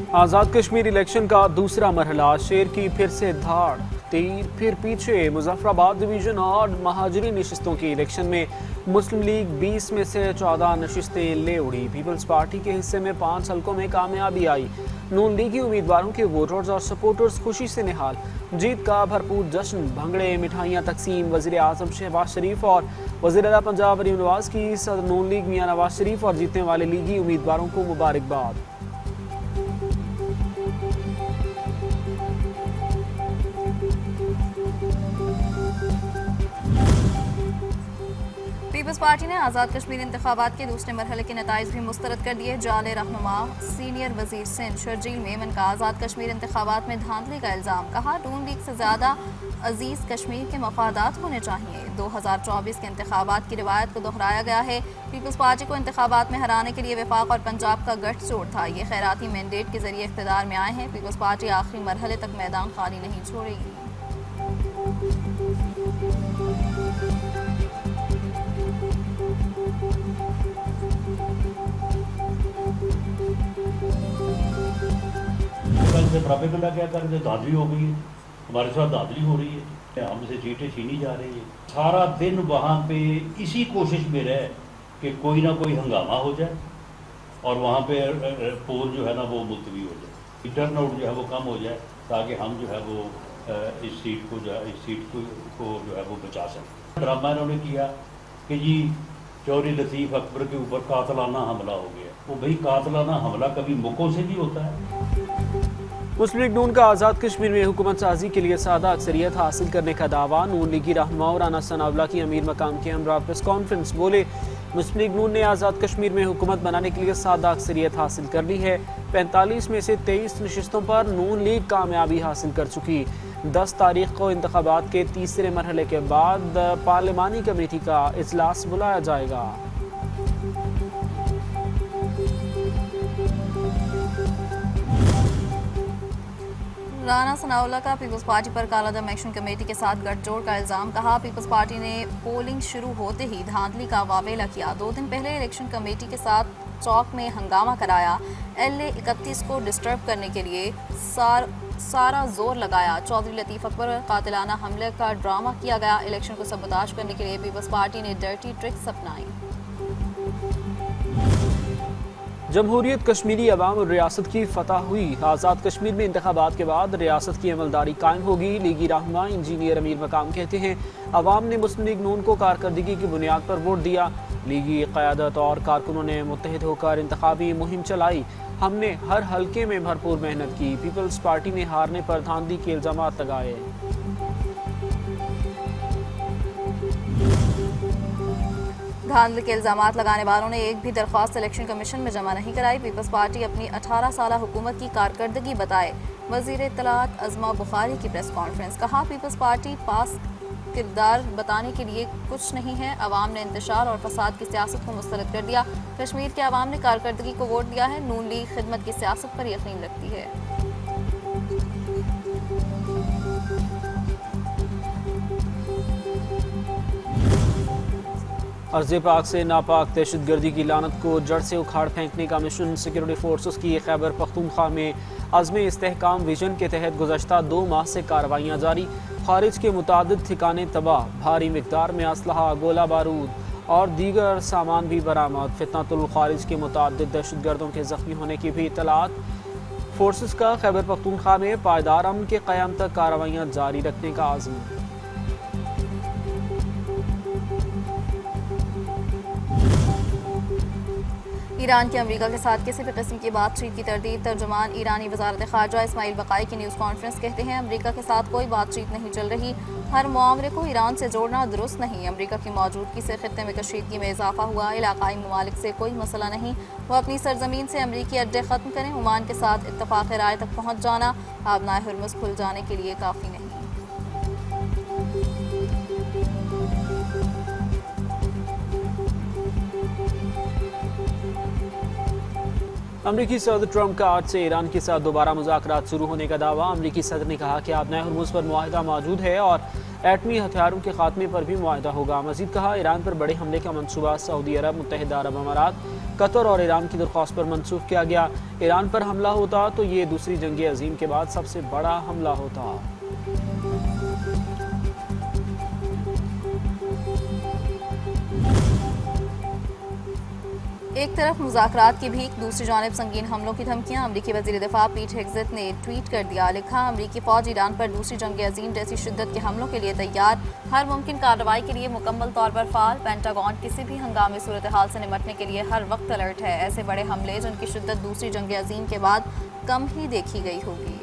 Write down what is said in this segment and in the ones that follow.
Azad Kashmir election का दूसरा मरहला, शेर की फिर से धाड़, तीर फिर पीछे। मुजफ्फराबाद डिवीजन और महाजरी नशिस्तों की इलेक्शन में मुस्लिम लीग 20 में से 14 नशिस्तें ले उड़ी। पीपल्स पार्टी के हिस्से में 5 हलकों में कामयाबी आई। नून लीगी उम्मीदवारों के वोटर्स और सपोर्टर्स खुशी से निहाल। जीत का भरपूर जश्न, भंगड़े, मिठाइयाँ तकसीम। वज़ीर आज़म शहबाज शरीफ और वज़ीर आला पंजाब मरीम नवाज की सदर नून लीग मियां नवाज शरीफ और जीतने वाले लीगी उम्मीदवारों को मुबारकबाद। पीपल्स पार्टी ने आज़ाद कश्मीर इंतखाबात के दूसरे मरहले के नताइज भी मुस्तरद कर दिए। जाले रहनुमा सीनियर वजीर सिंध शर्जील मेमन का आज़ाद कश्मीर इंतखाबात में धांधली का इल्ज़ाम। कहा, नून लीग से ज़्यादा अजीज़ कश्मीर के मफादात होने चाहिए। 2024 के इंतखाबात की रिवायत को दोहराया गया है। पीपल्स पार्टी को इंतखाबात में हराने के लिए वफाक और पंजाब का गठजोड़ था। ये खैराती मैंडेट के जरिए इख्तिदार में आए हैं। पीपल्स पार्टी आखिरी मरहले तक मैदान खाली नहीं छोड़ेगी। से प्रोपेगेंडा क्या कर रहे, धांधली हो गई है, हमारे साथ धांधली हो रही है, हमसे सीटें छीनी जा रही है। सारा दिन वहाँ पे इसी कोशिश में रहे कि कोई ना कोई हंगामा हो जाए और वहाँ पे पोल जो है ना वो मुलतवी हो जाए, टर्नआउट जो है वो कम हो जाए, ताकि हम जो है वो इस सीट को जो है वो बचा सकें। ड्रामा इन्होंने किया कि जी चौधरी लतीफ़ अकबर के ऊपर कातलाना हमला हो गया। वो भाई कातलाना हमला कभी मुखों से भी होता है। मुस्लिम लीग नून का आज़ाद कश्मीर में हुकूमत साजी के लिए सादा अक्सरियत हासिल करने का दावा। नून लीगी रहनुमा राना सनाउल्लाह की अमीर मकाम के हमरा प्रेस कॉन्फ्रेंस बोले, मुस्लिम लीग नून ने आज़ाद कश्मीर में हुकूमत बनाने के लिए सादा अक्सरियत हासिल कर ली है। 45 में से 23 नशिस्तों पर नून लीग कामयाबी हासिल कर चुकी। 10 तारीख को इंतखाबात के तीसरे मरहले के बाद पार्लिमानी कमेटी का इजलास बुलाया जाएगा। राना सनाउल्लाह का पीपल्स पार्टी पर कालादम एक्शन कमेटी के साथ गठजोड़ का इल्ज़ाम। कहा, पीपल्स पार्टी ने पोलिंग शुरू होते ही धांधली का वावेला किया। 2 दिन पहले इलेक्शन कमेटी के साथ चौक में हंगामा कराया। LA 31 को डिस्टर्ब करने के लिए सारा जोर लगाया। चौधरी लतीफ़ अकबर कातिलाना हमले का ड्रामा किया गया। इलेक्शन को सबोताज करने के लिए पीपल्स पार्टी ने डर्टी ट्रिक्स अपनाई। जमहूरियत कश्मीरी अवाम और रियासत की फतह हुई। आज़ाद कश्मीर में इंतखाबात के बाद रियासत की अमलदारी कायम होगी। लीगी रहनुमा इंजीनियर अमीर मकाम कहते हैं, अवाम ने मुस्लिम लीग नून को कारकर्दगी की बुनियाद पर वोट दिया। लीगी क़यादत और कारकुनों ने मुत्तहिद होकर इंतखाबी मुहिम चलाई। हमने हर हल्के में भरपूर मेहनत की। पीपल्स पार्टी ने हारने पर धांधली के इल्ज़ाम लगाए। धांधली के इल्ज़ाम लगाने वालों ने एक भी दरख्वास्त इलेक्शन कमीशन में जमा नहीं कराई। पीपल्स पार्टी अपनी 18 साल हुकूमत की कारकर्दगी बताए। वज़ीर इत्तलात अज़मा बुखारी की प्रेस कॉन्फ्रेंस। कहा, पीपल्स पार्टी पास किरदार बताने के लिए कुछ नहीं है। अवाम ने इंतशार और फसाद की सियासत को मुस्तरद कर दिया। कश्मीर के अवाम ने कारकर्दगी को वोट दिया है। नून लीग खिदमत की सियासत पर यकीन रखती है। अर्ज़ पाक से नापाक दहशतगर्दी की लानत को जड़ से उखाड़ फेंकने का मिशन। सिक्योरिटी फोर्सेस की खैबर पख्तूनख्वा में अज़्म इस्तेहकाम विजन के तहत गुज़श्ता 2 माह से कार्रवाइयाँ जारी। खारिज के मुतादिद ठिकाने तबाह, भारी मिक़दार में असलहा, गोला बारूद और दीगर सामान भी बरामद। फितनतुल खारिज के मुतादिद दहशतगर्दों के ज़ख्मी होने की भी इत्तलात। फोर्सेस का खैबर पख्तूनख्वा में पायदार अमन के क़याम तक कार्रवाइयाँ जारी रखने का आज़म। ईरान की अमेरिका के साथ किसी भी किस्म की बातचीत की तरदीद। तर्जुमान ईरानी वज़ारत ख़ारजा इस्माइल बक़ाई की न्यूज़ कॉन्फ्रेंस कहते हैं, अमेरिका के साथ कोई बातचीत नहीं चल रही। हर मामले को ईरान से जोड़ना दुरुस्त नहीं। अमेरिका की मौजूदगी से खित्ते में कशीदगी में इजाफा हुआ। इलाकाई ममालिक से कोई मसला नहीं। वो अपनी सरजमीन से अमरीकी अड्डे ख़त्म करें। ओमान के साथ इत्तफ़ाक़ राय तक पहुँच जाना आबनाए हुर्मुज़ खुल जाने के लिए काफ़ी नहीं। अमरीकी सदर ट्रंप का आज से ईरान के साथ दोबारा मुज़ाकरात शुरू होने का दावा। अमरीकी सदर ने कहा कि आबनाए हुर्मुज़ पर मुआहिदा मौजूद है और एटमी हथियारों के खात्मे पर भी मुआहदा होगा। मजीद कहा, ईरान पर बड़े हमले का मंसूबा सऊदी अरब, मुत्तहिदा अरब अमारात, कतर और ईरान की दरख्वास्त पर मनसूख किया गया। ईरान पर हमला होता तो ये दूसरी जंग अजीम के बाद सबसे बड़ा हमला होता। एक तरफ मुज़ाकरात की भीख, दूसरी जानब संगीन हमलों की धमकियां। अमरीकी वज़ीर दिफा पीट हेग्सेथ ने ट्वीट कर दिया, लिखा, अमरीकी फ़ौज ईरान पर दूसरी जंग अजीम जैसी शिद्दत के हमलों के लिए तैयार, हर मुमकिन कार्रवाई के लिए मुकम्मल तौर पर फ़ाल। पेंटागन किसी भी हंगामी सूरत हाल से निपटने के लिए हर वक्त अलर्ट है। ऐसे बड़े हमले जिनकी शिद्दत दूसरी जंग अजीम के बाद कम ही देखी गई होगी।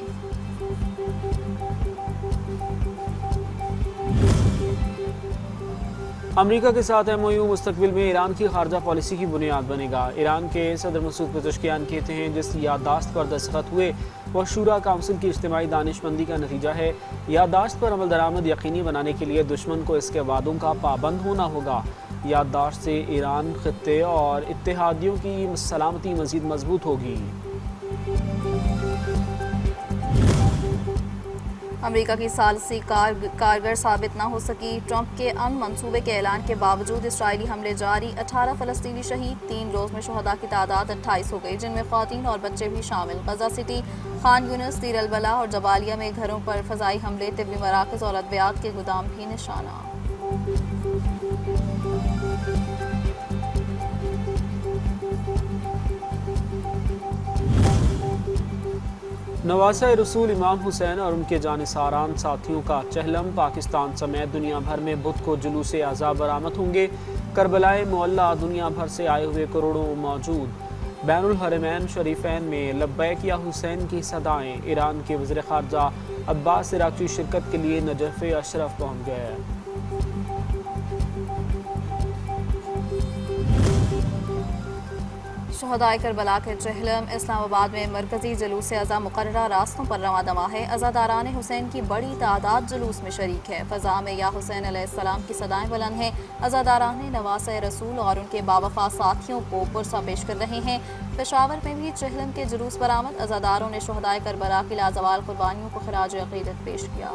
अमेरिका के साथ MOU मुस्तकबिल में ईरान की खारजा पॉलिसी की बुनियाद बनेगा। ईरान के सदर मसूद पेज़ेश्कियान कहते हैं, जिस याददाश्त पर दस्तखत हुए वह शूरा काउंसिल की इज्तिमाई दानिशमंदी का नतीजा है। याददाश्त पर अमल दरामद यकीनी बनाने के लिए दुश्मन को इसके वादों का पाबंद होना होगा। याददाश्त से ईरान खित्ते और इत्तेहादियों की सलामती मजीद मजबूत होगी। अमेरिका की सालसी कारगर साबित न हो सकी। ट्रंप के अमन मंसूबे के ऐलान के बावजूद इसराइली हमले जारी, 18 फ़लस्तीनी शहीद। 3 रोज़ में शुहदा की तादाद 28 हो गई, जिनमें ख़वातीन और बच्चे भी शामिल। गजा सिटी, खान यूनिस, दीर अल बला और जबालिया में घरों पर फ़ज़ाई हमले, तिब्बी मराकज़ और अद्वियात के गोदाम भी निशाना। नवासा रसूल इमाम हुसैन और उनके जानिसारान साथियों का चहलम। पाकिस्तान समेत दुनिया भर में बुध को जुलूस आज़ाब बरामद होंगे। करबलाए मुअल्ला दुनिया भर से आए हुए करोड़ों मौजूद। बैनुल हरमैन शरीफैन में लब्बैक या हुसैन की सदाएं। ईरान के वज़ीर ख़ारजा अब्बास इराक़ची शिरकत के लिए नजफ़ अशरफ पहुँच गए। शुहदाए करबला के चहलम। इस्लामाबाद में मरकजी जुलूस अज़ा मुकर्ररा रास्तों पर रवा दवा है। अज़ादारान हुसैन की बड़ी तादाद जुलूस में शरीक है। फ़ज़ा में या हुसैन अलैहिस्सलाम की सदाएं बुलंद हैं। अज़ादारान नवासा रसूल और उनके बावफा साथियों को पुरसा पेश कर रहे हैं। पेशावर में भी चहलम के जुलूस बरामद। अज़ादारों ने शुहदाए करबला की लाजवाल कुर्बानियों को खराज अक़ीदत पेश किया।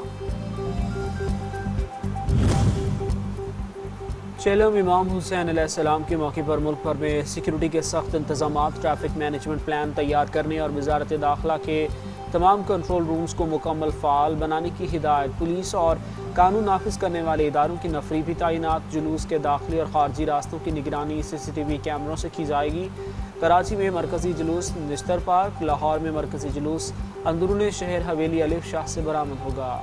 चहलम इमाम हुसैन अलैहिस्सलाम के मौके पर मुल्क भर में सिक्योरिटी के सख्त इंतजामात, ट्रैफिक मैनेजमेंट प्लान तैयार करने और वज़ारत दाखिला के तमाम कंट्रोल रूम्स को मुकम्मल फ़ाल बनाने की हिदायत। पुलिस और कानून नाफिज करने वाले इदारों की नफरी भी तैनात। जुलूस के दाखिली और खारजी रास्तों की निगरानी CCTV कैमरों से की जाएगी। कराची में मरकजी जुलूस निश्तर पार्क, लाहौर में मरकजी जुलूस अंदरून शहर हवेली अलिफ शाह से बरामद होगा।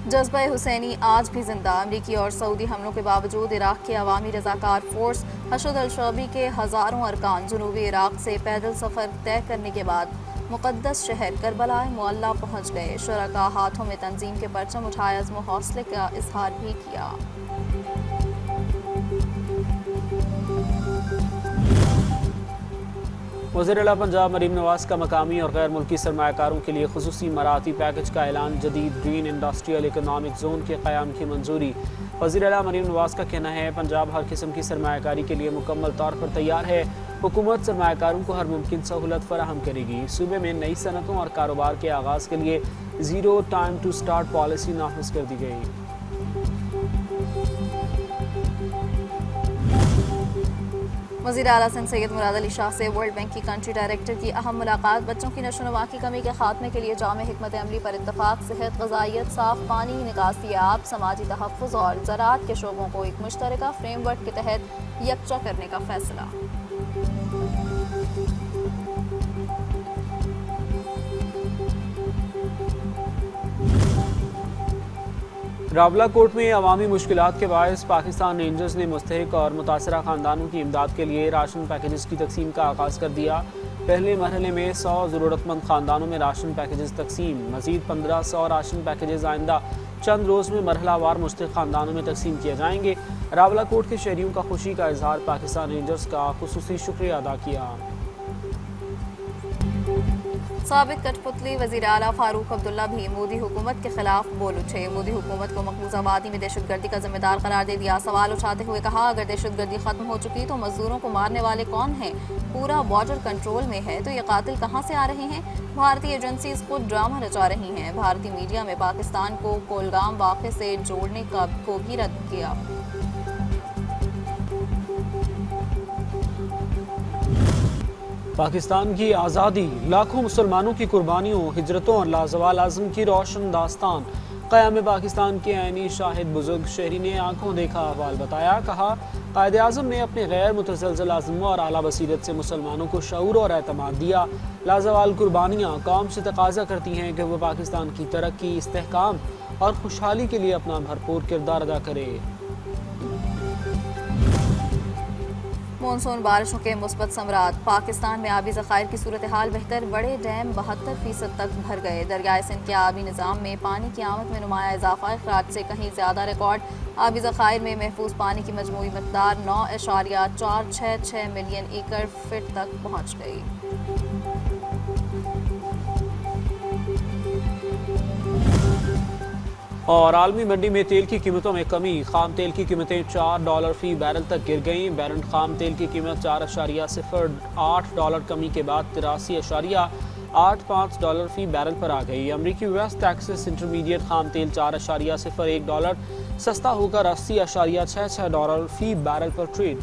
जज्बा हुसैनी आज भी जिंदा। अमरीकी और सऊदी हमलों के बावजूद इराक के अवामी रज़ाकार फोर्स हशद अल-शौबी के हज़ारों अरकान जनूबी इराक से पैदल सफ़र तय करने के बाद मुक़द्दस शहर करबलाए मुअल्ला पहुँच गए। शुरका हाथों में तंजीम के परचम उठाए, अज़्म हौसले का इजहार भी किया। वज़ीर आला पंजाब मरीम नवाज का मकामी और गैर मुल्की सरमायाकारों के लिए खुसूसी मराती पैकेज का ऐलान। जदीद ग्रीन इंडस्ट्रियल इकनॉमिक जोन के क़याम की मंजूरी। वज़ीर आला मरीम नवाज का कहना है, पंजाब हर किस्म की सरमायाकारी के लिए मुकम्मल तौर पर तैयार है। हुकूमत सरमायाकारों को हर मुमकिन सहूलत फराहम करेगी। सूबे में नई सनतों और कारोबार के आगाज़ के लिए zero time to start policy नाफिज कर दी गई। वज़ीर आला सिंध सैयद मुराद अली शाह से वर्ल्ड बैंक की कंट्री डायरेक्टर की अहम मुलाकात। बच्चों की नशोनुमा की कमी के खात्मे के लिए जामे हिकमत अमली पर इत्तफाक। सेहत, ग़ज़ाइयत, साफ पानी, निकासी आब, समाजी तहफ़्फ़ुज़ और ज़राअत के शोबों को एक मुश्तरका फ्रेमवर्क के तहत यकजा करने का फैसला। रावलाकोट में अवामी मुश्किलात के बायस पाकिस्तान रेंजर्स ने मुस्तहिक और मुतासरा ख़ानदानों की इमदाद के लिए राशन पैकेजेस की तकसीम का आगाज़ कर दिया। पहले मरहले में 100 ज़रूरतमंद ख़ानदानों में राशन पैकेजेस तकसीम। मज़ीद 1500 राशन पैकेजेस आइंदा चंद रोज़ में मरहलावार मुस्तहिक ख़ानदानों में तकसीम किए जाएंगे। रावलाकोट के शहरियों का खुशी का इजहार। पाकिस्तान रेंजर्स का खुसूसी शुक्रिया अदा किया। साबिक कठपुतली वज़ीर आला फारूक अब्दुल्ला भी मोदी हुकूमत के खिलाफ बोल उठे। मोदी हुकूमत को मकबूजा वादी में दहशतगर्दी का जिम्मेदार करार दे दिया। सवाल उठाते हुए कहा, अगर दहशतगर्दी खत्म हो चुकी तो मजदूरों को मारने वाले कौन हैं? पूरा बॉर्डर कंट्रोल में है तो ये कातिल कहाँ से आ रहे हैं? भारतीय एजेंसीज को ड्रामा रचा रही हैं। भारतीय मीडिया में पाकिस्तान को कोलगाम वाक़े से जोड़ने को भी रद्द किया। पाकिस्तान की आज़ादी, लाखों मुसलमानों की कुर्बानियों, हिजरतों और लाजवाल आज़म की रोशन दास्तान। क़याम पाकिस्तान के ऐनी शाहिद बुजुर्ग शहरी ने आंखों देखा अहवाल बताया। कहा, कायदे आज़म ने अपने गैर मुतसलसल आज़मों और आला बसीरत से मुसलमानों को शऊर और एतमाद दिया। लाजवाल कुर्बानियाँ कौम से तकाजा करती हैं कि वह पाकिस्तान की तरक्की, इस्तेहकाम और खुशहाली के लिए अपना भरपूर किरदार अदा करे। मानसून बारिशों के मुस्बत समरात। पाकिस्तान में आबी ज़खायर की सूरत हाल बेहतर, बड़े डैम 72% तक भर गए। दरियाए सिंध के आबी निज़ाम में पानी की आमद में नुमाया इजाफा, खराज से कहीं ज़्यादा रिकॉर्ड। आबी ज़खायर में महफूज पानी की मजमूई मकदार 9.466 मिलियन एकड़ फिट तक पहुँच गई। और आलमी मंडी में तेल की कीमतों में कमी। खाम तेल की कीमतें $4 फी बैरल तक गिर गईं। बैरल खाम तेल की कीमत $4.08 कमी के बाद $83.85 फी बैरल पर आ गई। अमरीकी वेस्ट टेक्सास इंटरमीडिएट खाम तेल $4.01 सस्ता होकर $80.66 फी बैरल पर ट्रेड।